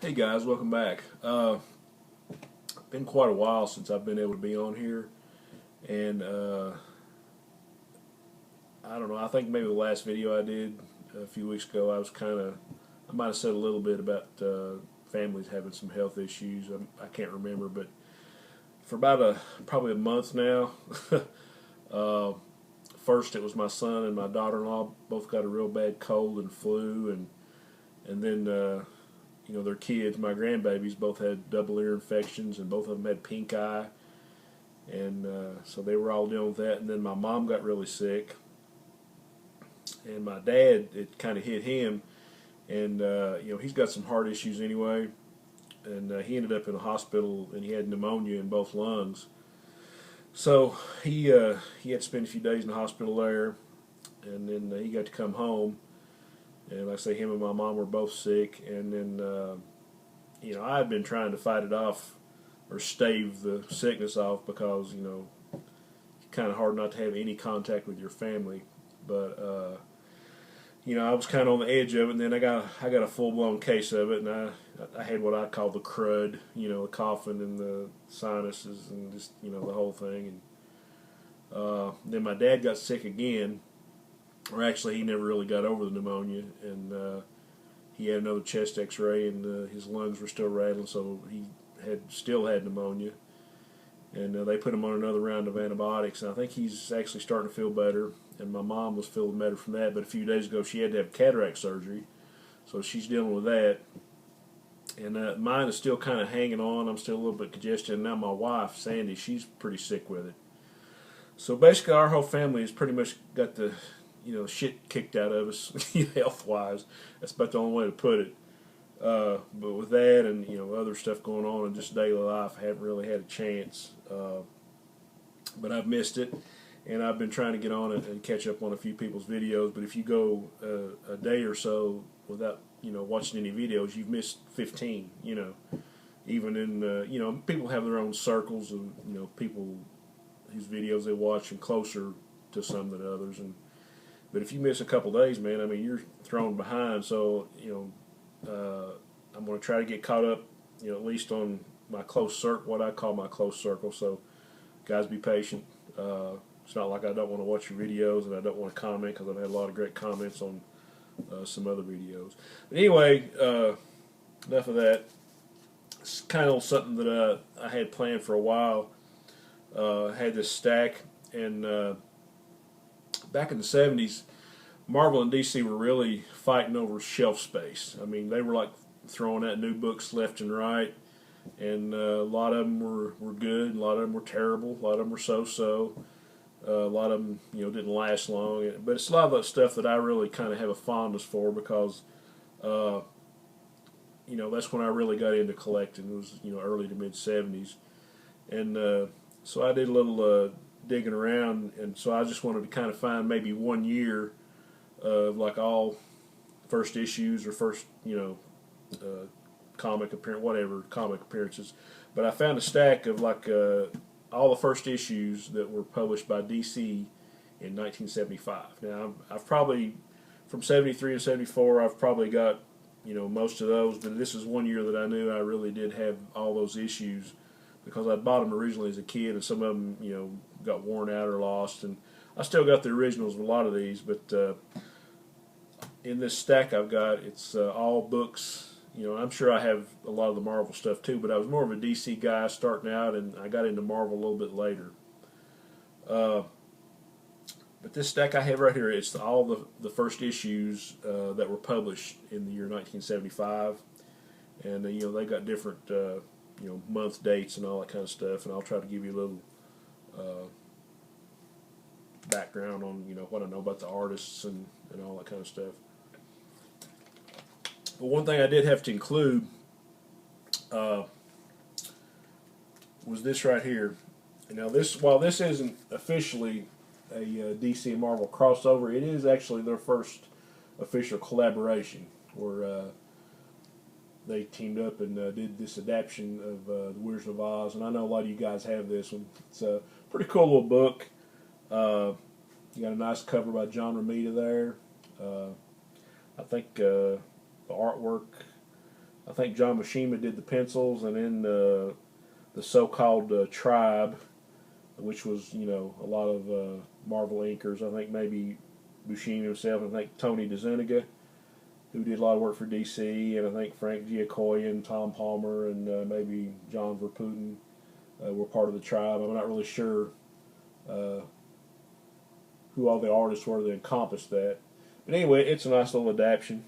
Hey guys, welcome back. Been quite a while since I've been able to be on here, and I don't know. I think maybe the last video I did a few weeks ago, I might have said a little bit about families having some health issues. I can't remember, but for about probably a month now. uh, First, it was my son and my daughter-in-law both got a real bad cold and flu, and then. Their kids, my grandbabies, both had double ear infections, and both of them had pink eye, and so they were all dealing with that. And then my mom got really sick, and my dad, it kind of hit him, and he's got some heart issues anyway, and he ended up in the hospital, and he had pneumonia in both lungs. So he had to spend a few days in the hospital there, and then he got to come home. And like I say, him and my mom were both sick, and then I had been trying to fight it off or stave the sickness off because it's kind of hard not to have any contact with your family. But I was kind of on the edge of it, and then I got a full blown case of it, and I had what I call the crud, the coughing and the sinuses and just the whole thing. And then my dad got sick again. Or actually, he never really got over the pneumonia, and he had another chest X-ray, and his lungs were still rattling, so he still had pneumonia. And they put him on another round of antibiotics, and I think he's actually starting to feel better. And my mom was feeling better from that, but a few days ago she had to have cataract surgery, so she's dealing with that. And mine is still kind of hanging on. I'm still a little bit congested. And now my wife, Sandy, she's pretty sick with it. So basically, our whole family has pretty much got the shit kicked out of us, health-wise. That's about the only way to put it. But with that and, other stuff going on in just daily life, I haven't really had a chance. But I've missed it, and I've been trying to get on it and catch up on a few people's videos. But if you go a day or so without, watching any videos, you've missed 15, Even in, people have their own circles of, people whose videos they watch and closer to some than others. But if you miss a couple days, man, I mean, you're thrown behind. So, I'm going to try to get caught up, at least on my close circle, what I call my close circle. So, guys, be patient. It's not like I don't want to watch your videos and I don't want to comment, because I've had a lot of great comments on some other videos. But anyway, enough of that. It's kind of something that I had planned for a while. I had this stack, and back in the 70s, Marvel and DC were really fighting over shelf space. I mean, they were like throwing out new books left and right, and a lot of them were good, a lot of them were terrible, a lot of them were so-so, a lot of them didn't last long. But it's a lot of that stuff that I really kind of have a fondness for, because that's when I really got into collecting. It was early to mid 70s, and so I did a little digging around, and so I just wanted to kind of find maybe 1 year of like all first issues or first comic appearances. But I found a stack of like all the first issues that were published by DC in 1975. Now I've probably, from 73 to 74, I've probably got most of those, but this is 1 year that I knew I really did have all those issues, because I bought them originally as a kid, and some of them, got worn out or lost, and I still got the originals of a lot of these. But in this stack I've got, it's all books. I'm sure I have a lot of the Marvel stuff too, but I was more of a DC guy starting out, and I got into Marvel a little bit later. But this stack I have right here, it's all the first issues that were published in the year 1975, and they got different month dates and all that kind of stuff, and I'll try to give you a little background on what I know about the artists and all that kind of stuff. But one thing I did have to include was this right here. And now while this isn't officially a DC and Marvel crossover, it is actually their first official collaboration, where they teamed up and did this adaptation of The Wizard of Oz. And I know a lot of you guys have this one. It's a pretty cool little book. You got a nice cover by John Romita there. I think the artwork I think John Mishima did the pencils, and then the so-called Tribe, which was, you know, a lot of Marvel inkers. I think maybe Buscemi himself. I think Tony DeZuniga, who did a lot of work for DC, and I think Frank Giacoya and Tom Palmer and maybe John Verputten were part of the Tribe. I'm not really sure who all the artists were that encompassed that. But anyway, it's a nice little adaptation.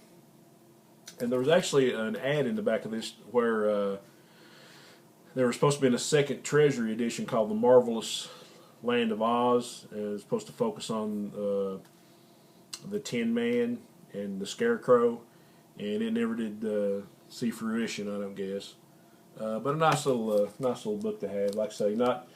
And there was actually an ad in the back of this where there was supposed to be in a second Treasury edition called The Marvelous Land of Oz. And it was supposed to focus on the Tin Man and the Scarecrow. And it never did see fruition, I don't guess. But a nice little book to have. Like I say, not,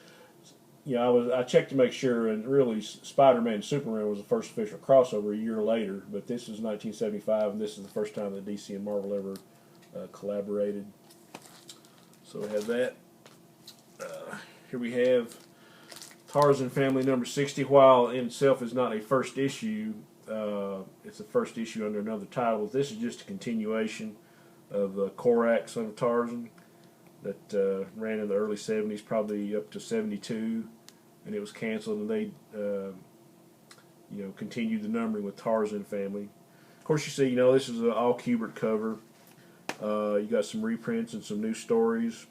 you know, I checked to make sure, and really Spider-Man and Superman was the first official crossover a year later, but this is 1975, and this is the first time that DC and Marvel ever collaborated. So we have that. Here we have Tarzan Family number 60. While in itself is not a first issue, it's a first issue under another title. This is just a continuation of Korak, Son of Tarzan, that ran in the early 70s, probably up to 72, and it was canceled, and they you know, continued the numbering with Tarzan Family. Of course, you see, you know, this is an all Kubert cover. You got some reprints and some new stories.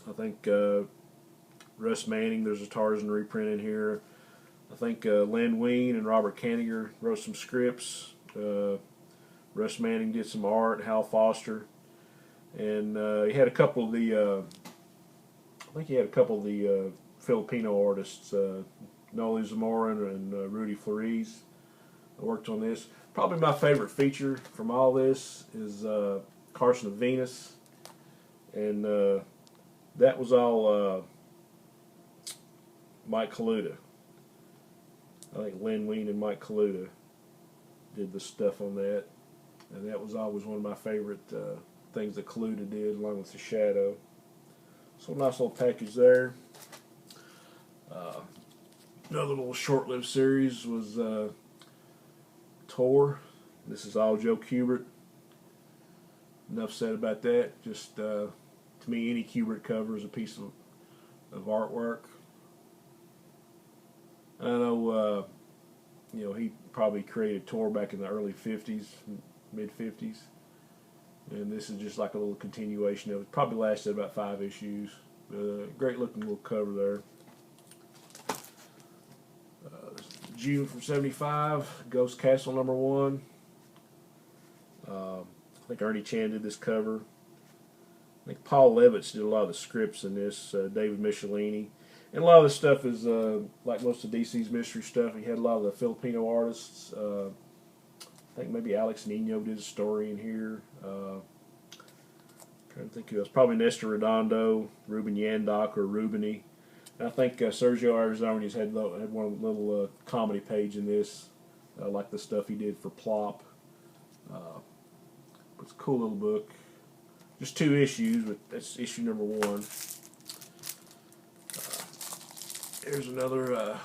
I think Russ Manning, there's a Tarzan reprint in here. I think Len Wein and Robert Kanigher wrote some scripts. Russ Manning did some art, Hal Foster. And he had a couple of the, I think he had a couple of the Filipino artists, Noli Zamoran and Rudy Flores, worked on this. Probably my favorite feature from all this is Carson of Venus, and that was all Mike Kaluta. I think Len Wein and Mike Kaluta did the stuff on that, and that was always one of my favorite things that Kaluta did, along with the Shadow. So nice little package there. Another little short-lived series was Tor. This is all Joe Kubert. Enough said about that. Just to me, any Kubert cover is a piece of artwork. I know, you know, he probably created Tor back in the early 50s, mid 50s. And this is just like a little continuation of it. Probably lasted about 5 issues. Great looking little cover there. June from 75, Ghost Castle number 1. I think Ernie Chan did this cover. I think Paul Levitz did a lot of the scripts in this, David Michelini. And a lot of this stuff is like most of DC's mystery stuff. He had a lot of the Filipino artists. I think maybe Alex Nino did a story in here. Trying to think who else. Probably Nestor Redondo, Ruben Yandok, or Rubini. And I think Sergio Arazones had one little comedy page in this, like the stuff he did for Plop. It's a cool little book. Just 2 issues, but that's issue number 1. Here's another.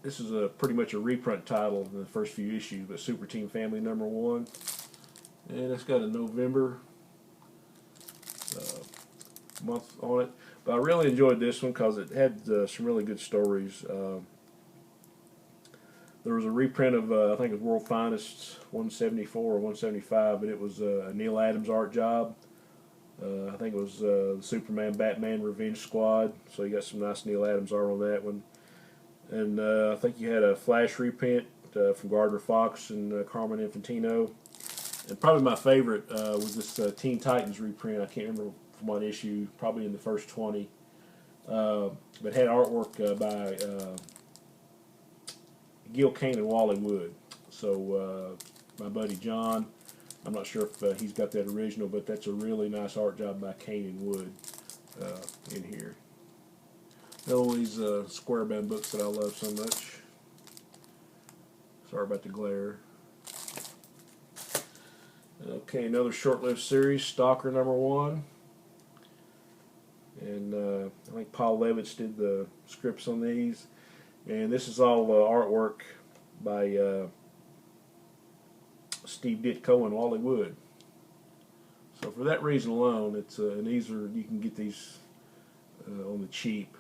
This is pretty much a reprint title in the first few issues, but Super Team Family number 1, and it's got a November month on it. But I really enjoyed this one because it had some really good stories. There was a reprint of I think it was World Finest 174 or 175, but it was a Neil Adams art job. I think it was the Superman Batman Revenge Squad, so you got some nice Neil Adams art on that one. And I think you had a Flash reprint from Gardner Fox and Carmen Infantino. And probably my favorite was this Teen Titans reprint. I can't remember from what issue, probably in the first 20. But had artwork by Gil Kane and Wally Wood. So my buddy John, I'm not sure if he's got that original, but that's a really nice art job by Kane and Wood in here. All these square bound books that I love so much. Sorry about the glare. Okay, another short-lived series, Stalker number 1. And I think Paul Levitz did the scripts on these. And this is all artwork by Steve Ditko and Wally Wood. for that reason alone, it's and these are, you can get these on the cheap.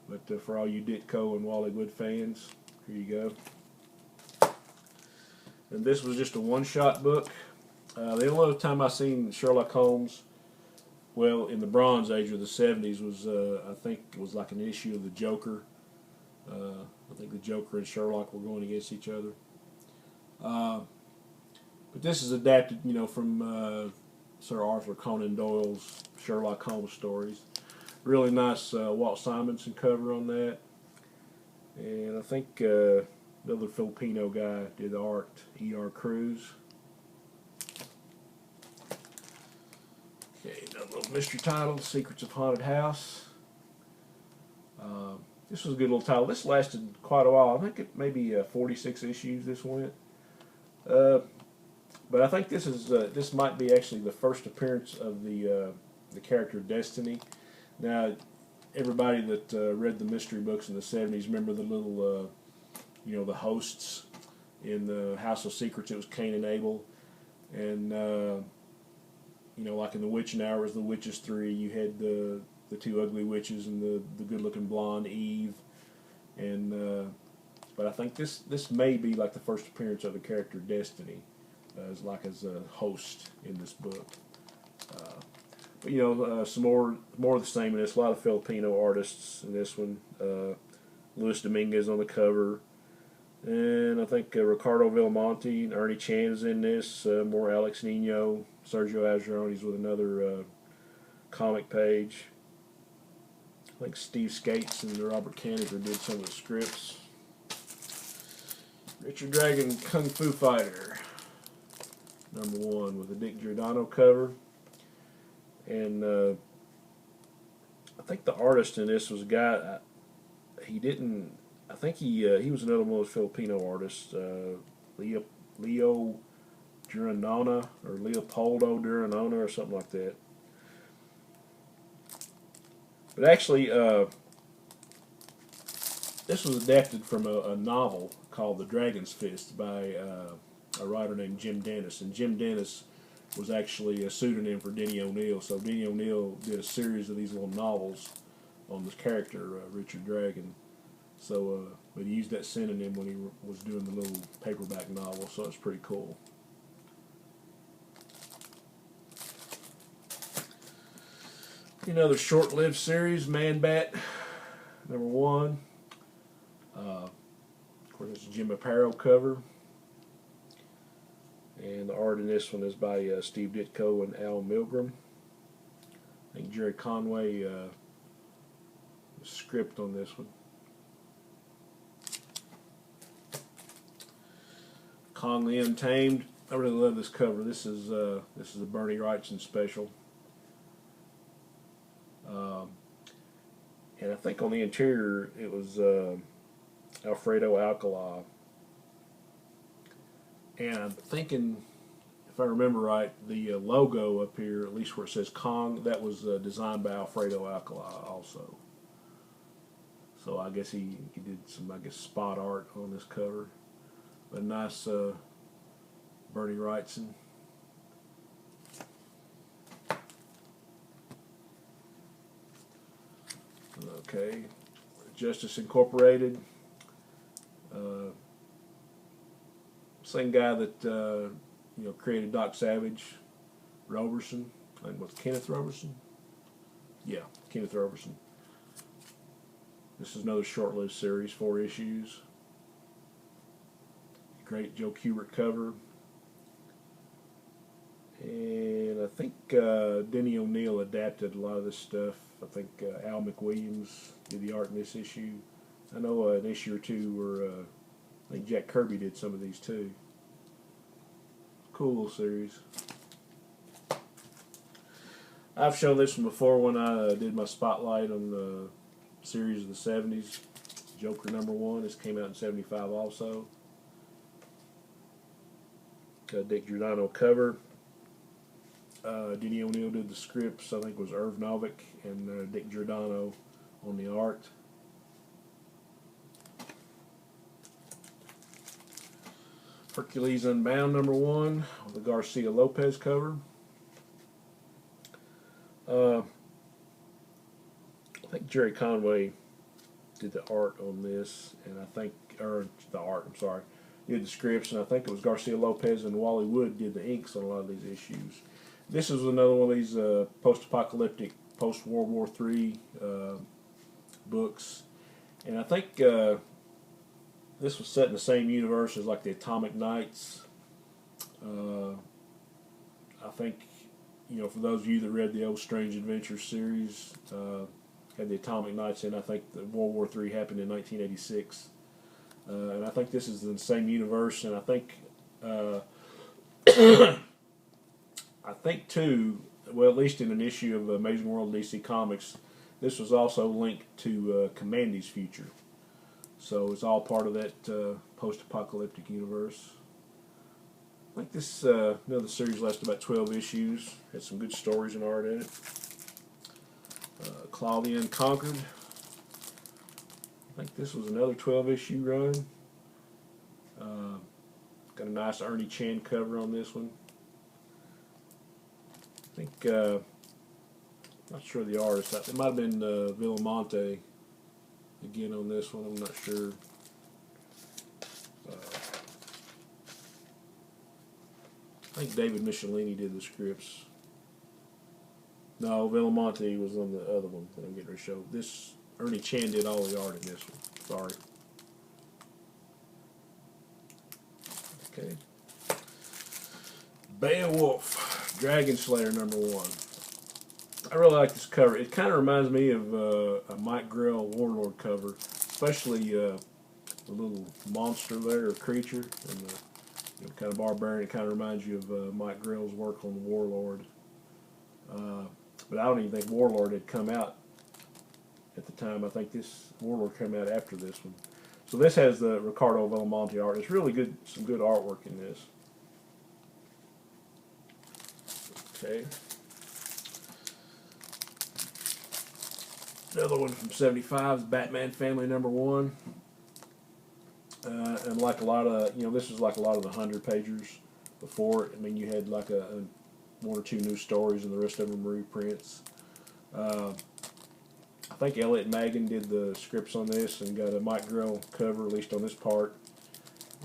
But for all you Ditko and Wally Wood fans, here you go. And this was just a one-shot book. The only other time I seen Sherlock Holmes, well, in the Bronze Age or the 70s, was I think it was like an issue of the Joker. I think the Joker and Sherlock were going against each other. But this is adapted, from Sir Arthur Conan Doyle's Sherlock Holmes stories. Really nice Walt Simonson cover on that. And I think the other Filipino guy did the art, E.R. Cruz. Okay, another little mystery title, Secrets of Haunted House. This was a good little title. This lasted quite a while. I think it maybe 46 issues this went. But I think this might be actually the first appearance of the character Destiny. Now, everybody that read the mystery books in the 70s remember the little, the hosts in the House of Secrets. It was Cain and Abel, and like in The Witching Hour, was the Witches 3. You had the two ugly witches and the good-looking blonde Eve, and but I think this may be like the first appearance of the character Destiny, as a host in this book. But some more of the same in this. A lot of Filipino artists in this one. Luis Dominguez on the cover, and I think Ricardo Villamonte and Ernie Chan is in this. More Alex Nino, Sergio Azaroni's with another comic page. I think Steve Skates and Robert Kanigher did some of the scripts. Richard Dragon Kung Fu Fighter, #1 with a Dick Giordano cover. And I think the artist in this was a guy, I think he was another one of those Filipino artists, Leo Duranona, or Leopoldo Duranona, or something like that. But actually, this was adapted from a novel called The Dragon's Fist by a writer named Jim Dennis. And Jim Dennis was actually a pseudonym for Denny O'Neil. So Denny O'Neil did a series of these little novels on this character, Richard Dragon. So, but he used that synonym when he was doing the little paperback novel, so it's pretty cool. Another short-lived series, Man Bat, #1. Of course, it's a Jim Aparo cover. And the art in this one is by Steve Ditko and Al Milgrom. I think Jerry Conway script on this one. Kong the Untamed. I really love this cover. This is a Bernie Wrightson special. And I think on the interior it was Alfredo Alcala. And I'm thinking, if I remember right, the logo up here, at least where it says Kong, that was designed by Alfredo Alcala also. So I guess he did some, spot art on this cover. But nice Bernie Wrightson. Okay, Justice Incorporated. Same guy that created Doc Savage, Roberson. I think what's Kenneth Roberson? Yeah, Kenneth Roberson. This is another short-lived series, 4 issues. Great Joe Kubert cover. And I think Denny O'Neil adapted a lot of this stuff. I think Al McWilliams did the art in this issue. I know an issue or two where I think Jack Kirby did some of these too. Cool little series. I've shown this one before when I did my spotlight on the series of the 70s. Joker #1. This came out in 75 also. Got a Dick Giordano cover. Denny O'Neil did the scripts. I think it was Irv Novick and Dick Giordano on the art. Hercules Unbound #1 with the Garcia Lopez cover. I think Jerry Conway did the art on this, and did the scripts, and I think it was Garcia Lopez and Wally Wood did the inks on a lot of these issues. This is another one of these post-apocalyptic, post-World War III books, and I think this was set in the same universe as like the Atomic Knights. I think, for those of you that read the old Strange Adventures series, had the Atomic Knights in. I think the World War III happened in 1986. And I think this is in the same universe, and I think too, well, at least in an issue of Amazing World DC Comics, this was also linked to Commandy's future. So it's all part of that post-apocalyptic universe. I think this another series lasted about 12 issues. Had some good stories and art in it. Claudia Unconquered. I think this was another 12-issue run. Got a nice Ernie Chan cover on this one. I think, not sure the artist. It might have been Villamonte again on this one. I'm not sure. I think David Michelini did the scripts. No, Villamonte was on the other one that I'm getting ready to show. This, Ernie Chan did all the art in this one. Sorry. Okay. Beowulf, Dragon Slayer #1. I really like this cover. It kind of reminds me of a Mike Grell Warlord cover, especially the little monster there, or creature, and the kind of barbarian. It kind of reminds you of Mike Grell's work on Warlord. But I don't even think Warlord had come out at the time. I think this Warlord came out after this one. So this has the Ricardo Villamonte art. It's really good, some good artwork in this. Okay. Another one from '75 is Batman Family #1. And like a lot of, this was like a lot of the 100-pagers before. I mean, you had like one or two new stories, and the rest of them were reprints. I think Elliot Magan did the scripts on this and got a Mike Grell cover, at least on this part,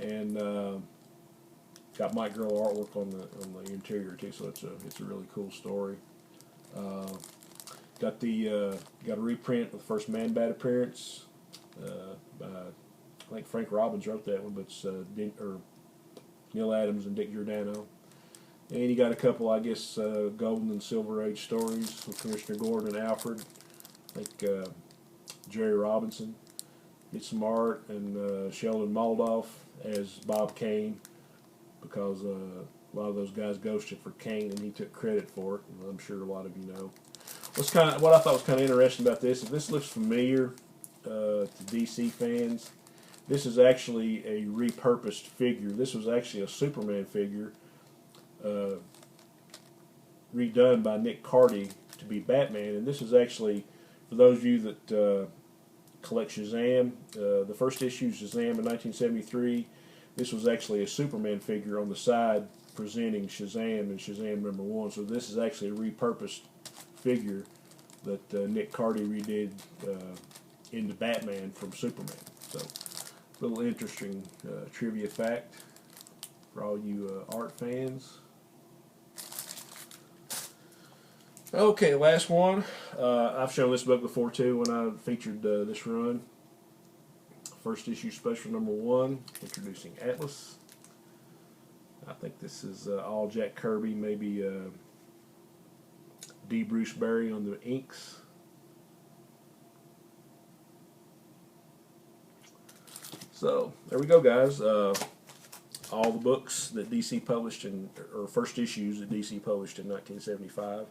and got Mike Grell artwork on the interior too. So it's a really cool story. Got a reprint of the first Man-Bat appearance by, I think Frank Robbins wrote that one, but it's Neil Adams and Dick Giordano. And you got a couple, I guess, Golden and Silver Age stories with Commissioner Gordon and Alfred. I think Jerry Robinson did some art, and Sheldon Moldoff as Bob Kane, because a lot of those guys ghosted for Kane, and he took credit for it, and I'm sure a lot of you know. What I thought was kind of interesting about this, if this looks familiar to DC fans, this is actually a repurposed figure. This was actually a Superman figure redone by Nick Cardy to be Batman, and this is actually, for those of you that collect Shazam, the first issue of Shazam in 1973, this was actually a Superman figure on the side presenting Shazam and Shazam #1. So this is actually a repurposed figure that Nick Cardy redid into Batman from Superman. So, a little interesting trivia fact for all you art fans. Okay, last one. I've shown this book before too when I featured this run. First issue special #1, introducing Atlas. I think this is all Jack Kirby, maybe D. Bruce Berry on the inks. So there we go, guys. All the books that DC published or first issues that DC published in 1975.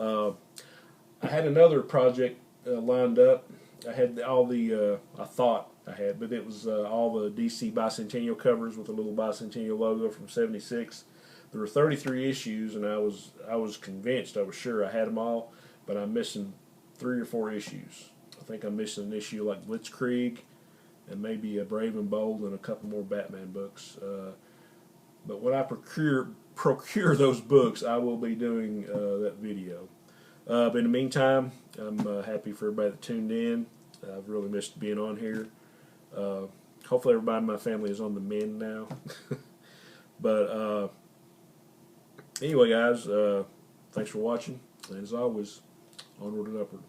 I had another project lined up. I had all the, I thought I had, but it was all the DC Bicentennial covers with a little Bicentennial logo from '76. There were 33 issues, and I was convinced, I was sure I had them all, but I'm missing 3 or 4 issues. I think I'm missing an issue like Blitzkrieg, and maybe a Brave and Bold, and a couple more Batman books. But when I procure those books, I will be doing that video. But in the meantime, I'm happy for everybody that tuned in. I've really missed being on here. Hopefully everybody in my family is on the mend now. But anyway, guys, thanks for watching. And as always, onward and upward.